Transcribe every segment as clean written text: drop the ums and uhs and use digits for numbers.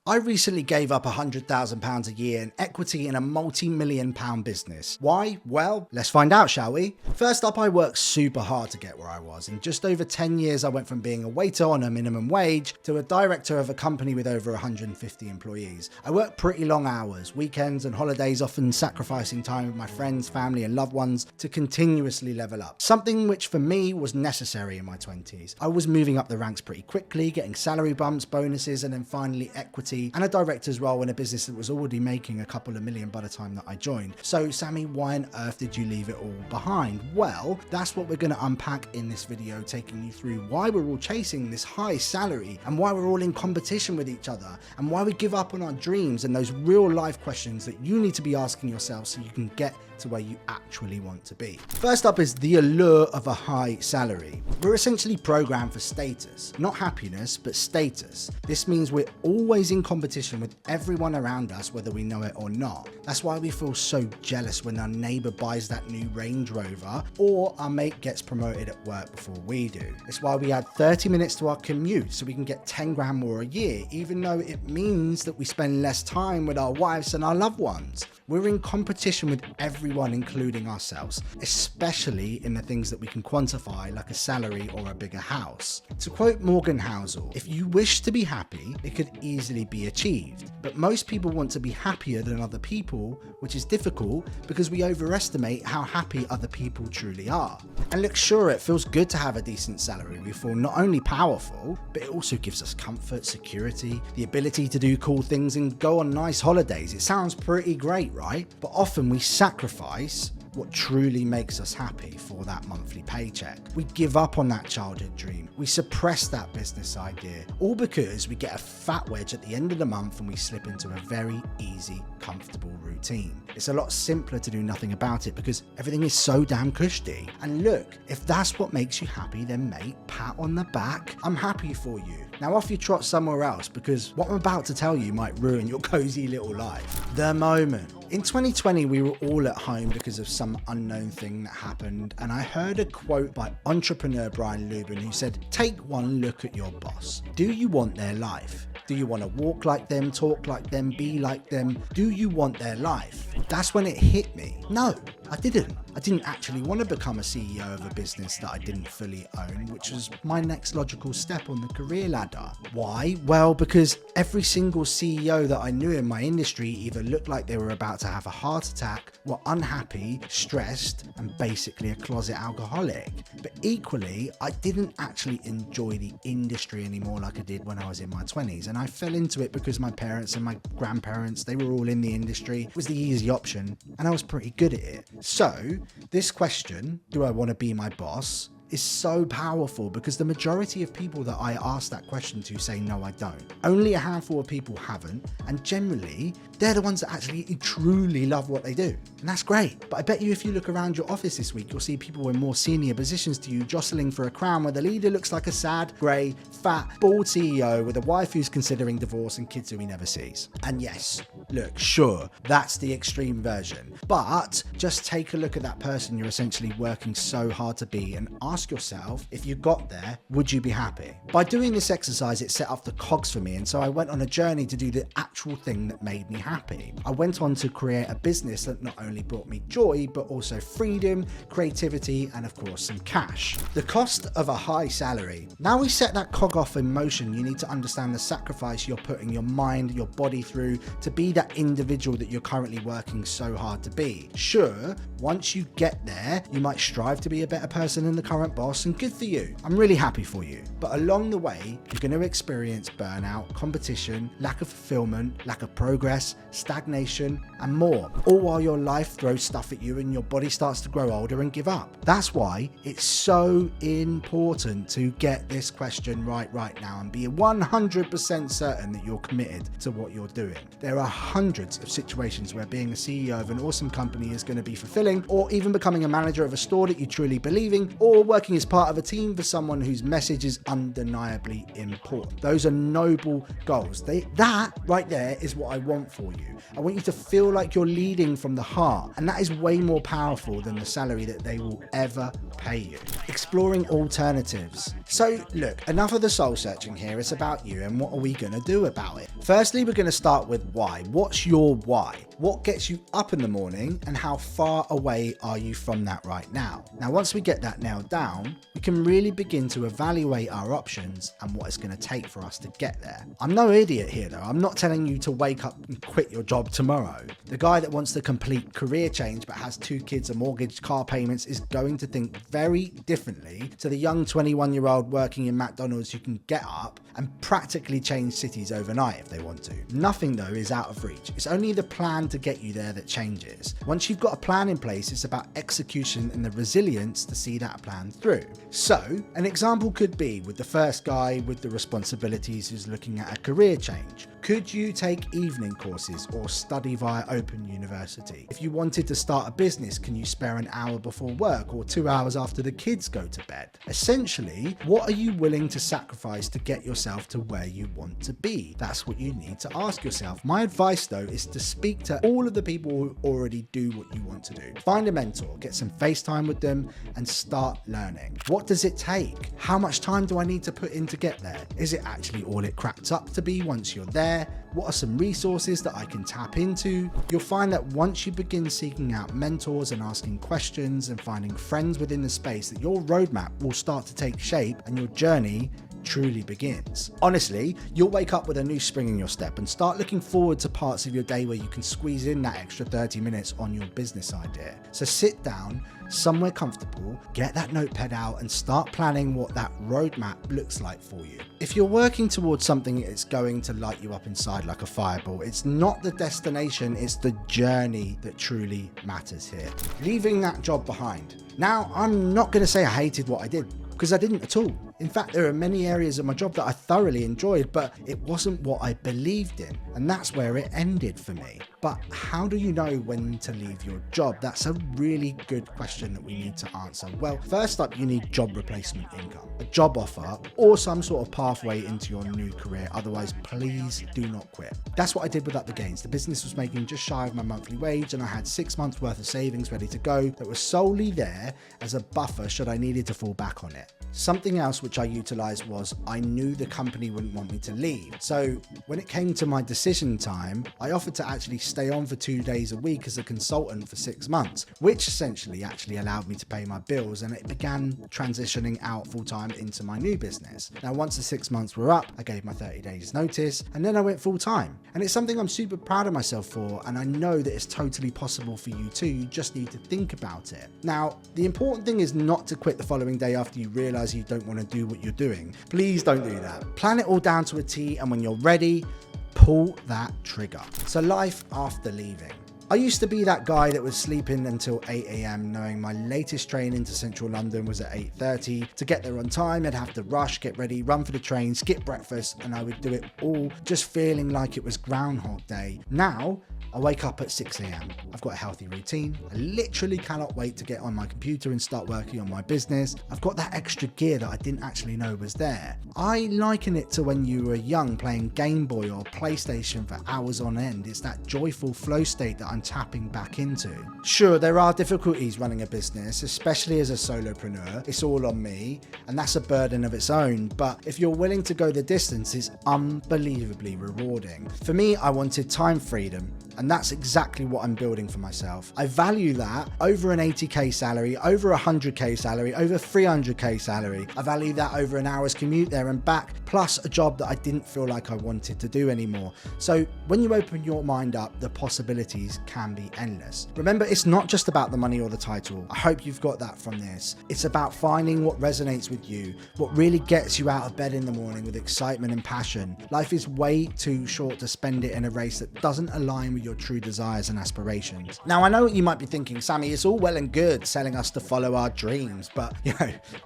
I recently gave up £100,000 a year in equity in a multi-million-pound business. Why? Well, let's find out, shall we? First up, I worked super hard to get where I was. In just over 10 years, I went from being a waiter on a minimum wage to a director of a company with over 150 employees. I worked pretty long hours, weekends and holidays, often sacrificing time with my friends, family and loved ones to continuously level up. Something which for me was necessary in my 20s. I was moving up the ranks pretty quickly, getting salary bumps, bonuses, and then finally equity and a director's role in a business that was already making a couple of million by the time that I joined. So Sammy, why on earth did you leave it all behind? Well, that's what we're going to unpack in this video, taking you through why we're all chasing this high salary and why we're all in competition with each other and why we give up on our dreams and those real life questions that you need to be asking yourself so you can get to where you actually want to be. First up is the allure of a high salary. We're essentially programmed for status, not happiness, but status. This means we're always in competition with everyone around us, whether we know it or not. That's why we feel so jealous when our neighbor buys that new Range Rover or our mate gets promoted at work before we do. It's why we add 30 minutes to our commute so we can get 10 grand more a year, even though it means that we spend less time with our wives and our loved ones. We're in competition with everyone, including ourselves, especially in the things that we can quantify, like a salary or a bigger house. To quote Morgan Housel, if you wish to be happy, it could easily be achieved. But most people want to be happier than other people, which is difficult because we overestimate how happy other people truly are. And look, sure, it feels good to have a decent salary. We feel not only powerful, but it also gives us comfort, security, the ability to do cool things and go on nice holidays. It sounds pretty great, right? But often we sacrifice what truly makes us happy for that monthly paycheck. We give up on that childhood dream. We suppress that business idea, all because we get a fat wedge at the end of the month and we slip into a very easy, comfortable routine. It's a lot simpler to do nothing about it because everything is so damn cushy. And look, if that's what makes you happy, then mate, pat on the back. I'm happy for you. Now off you trot somewhere else, because what I'm about to tell you might ruin your cozy little life. The moment. In 2020, we were all at home because of some unknown thing that happened, and I heard a quote by entrepreneur Brian Lubin who said, "Take one look at your boss. Do you want their life? Do you want to walk like them, talk like them, be like them? Do you want their life?" That's when it hit me. No, I didn't. I didn't actually want to become a CEO of a business that I didn't fully own, which was my next logical step on the career ladder. Why? Well, because every single CEO that I knew in my industry either looked like they were about to have a heart attack, were unhappy, stressed, and basically a closet alcoholic. But equally, I didn't actually enjoy the industry anymore like I did when I was in my 20s. And I fell into it because my parents and my grandparents, they were all in the industry. It was the easy option, and I was pretty good at it. So this question, do I want to be my boss, is so powerful because the majority of people that I ask that question to say, no, I don't. Only a handful of people haven't, and generally, they're the ones that actually truly love what they do. And that's great. But I bet you if you look around your office this week, you'll see people in more senior positions to you jostling for a crown where the leader looks like a sad, grey, fat, bald CEO with a wife who's considering divorce and kids who he never sees. And yes, look, sure, that's the extreme version. But just take a look at that person you're essentially working so hard to be and ask yourself, if you got there, would you be happy? By doing this exercise, it set off the cogs for me, and so I went on a journey to do the actual thing that made me happy. I went on to create a business that not only brought me joy, but also freedom, creativity, and of course some cash. The cost of a high salary. Now we set that cog off in motion, you need to understand the sacrifice you're putting your mind, your body through to be that individual that you're currently working so hard to be. Sure, once you get there, you might strive to be a better person than the current boss, and good for you. I'm really happy for you. But along the way, you're going to experience burnout, competition, lack of fulfillment, lack of progress, stagnation, and more. All while your life throws stuff at you and your body starts to grow older and give up. That's why it's so important to get this question right now and be 100% certain that you're committed to what you're doing. There are hundreds of situations where being a CEO of an awesome company is going to be fulfilling, or even becoming a manager of a store that you truly believe in, or working as part of a team for someone whose message is undeniably important. Those are noble goals. That right there there is what I want for you. I want you to feel like you're leading from the heart, and that is way more powerful than the salary that they will ever pay you. Exploring alternatives. So look, enough of the soul searching here. It's about you and what are we going to do about it. Firstly, we're going to start with why. What's your why? What gets you up in the morning, and how far away are you from that right now? Now, once we get that nailed down, we can really begin to evaluate our options and what it's going to take for us to get there. I'm no idiot here though. I'm not telling you to wake up and quit your job tomorrow. The guy that wants to complete career change but has 2 kids, a mortgage, car payments is going to think very differently to the young 21-year-old working in McDonald's who can get up and practically change cities overnight if they want to. Nothing though is out of reach. It's only the plan to get you there that changes. Once you've got a plan in place, it's about execution and the resilience to see that plan through. So an example could be with the first guy with the responsibilities who's looking at a career change. Could you take evening courses or study via Open University? If you wanted to start a business, can you spare an hour before work or 2 hours after the kids go to bed? Essentially, what are you willing to sacrifice to get yourself to where you want to be? That's what you need to ask yourself. My advice though is to speak to all of the people who already do what you want to do. Find a mentor, get some FaceTime with them and start learning. What does it take? How much time do I need to put in to get there? Is it actually all it cracked up to be once you're there? What are some resources that I can tap into? You'll find that once you begin seeking out mentors and asking questions and finding friends within the space, that your roadmap will start to take shape and your journey truly begins. Honestly, you'll wake up with a new spring in your step and start looking forward to parts of your day where you can squeeze in that extra 30 minutes on your business idea. So sit down somewhere comfortable, get that notepad out and start planning what that roadmap looks like for you. If you're working towards something, it's going to light you up inside like a fireball. It's not the destination, it's the journey that truly matters here. Leaving that job behind. Now, I'm not going to say I hated what I did, because I didn't at all. In fact, there are many areas of my job that I thoroughly enjoyed, but it wasn't what I believed in, and that's where it ended for me. But how do you know when to leave your job? That's a really good question that we need to answer. Well, first up, you need job replacement income, a job offer, or some sort of pathway into your new career. Otherwise, please do not quit. That's what I did with Up the Gains. The business was making just shy of my monthly wage, and I had 6 months worth of savings ready to go that was solely there as a buffer should I needed to fall back on it. Something else which I utilized was I knew the company wouldn't want me to leave. So when it came to my decision time, I offered to actually stay on for 2 days a week as a consultant for 6 months, which essentially actually allowed me to pay my bills, and it began transitioning out full-time into my new business. Now, once the 6 months were up, I gave my 30 days notice, and then I went full-time. And it's something I'm super proud of myself for, and I know that it's totally possible for you too. You just need to think about it. Now, the important thing is not to quit the following day after you realize you don't want to do what you're doing. Please don't do that. Plan it all down to a T, and when you're ready, pull that trigger. So life after leaving. I used to be that guy that was sleeping until 8 AM knowing my latest train into central London was at 8:30. To get there on time, I'd have to rush, get ready, run for the train, skip breakfast, and I would do it all just feeling like it was Groundhog Day. Now, I wake up at 6 AM. I've got a healthy routine. I literally cannot wait to get on my computer and start working on my business. I've got that extra gear that I didn't actually know was there. I liken it to when you were young playing Game Boy or PlayStation for hours on end. It's that joyful flow state that I'm tapping back into. Sure, there are difficulties running a business, especially as a solopreneur. It's all on me, and that's a burden of its own. But if you're willing to go the distance, it's unbelievably rewarding. For me, I wanted time freedom, and that's exactly what I'm building for myself. I value that over an 80k salary, over a 100k salary, over 300k salary. I value that over an hour's commute there and back, plus a job that I didn't feel like I wanted to do anymore. So when you open your mind up, the possibilities can be endless. Remember, it's not just about the money or the title. I hope you've got that from this. It's about finding what resonates with you, what really gets you out of bed in the morning with excitement and passion. Life is way too short to spend it in a race that doesn't align with your true desires and aspirations. Now, I know what you might be thinking, Sammy, it's all well and good selling us to follow our dreams, but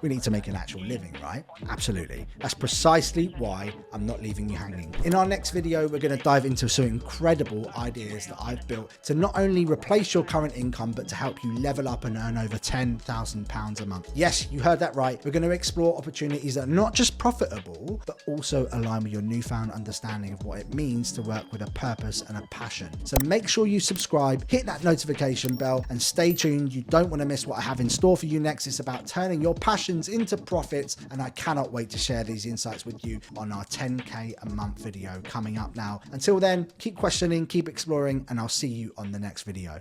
we need to make an actual living, right? Absolutely. That's precisely why I'm not leaving you hanging. In our next video, we're going to dive into some incredible ideas that I've built to not only replace your current income, but to help you level up and earn over £10,000 a month. Yes, you heard that right. We're going to explore opportunities that are not just profitable, but also align with your newfound understanding of what it means to work with a purpose and a passion. So make sure you subscribe, hit that notification bell, and stay tuned. You don't want to miss what I have in store for you next. It's about turning your passions into profits, and I cannot wait to share these insights with you on our 10K a month video coming up now. Until then, keep questioning, keep exploring, and I'll see you on the next video.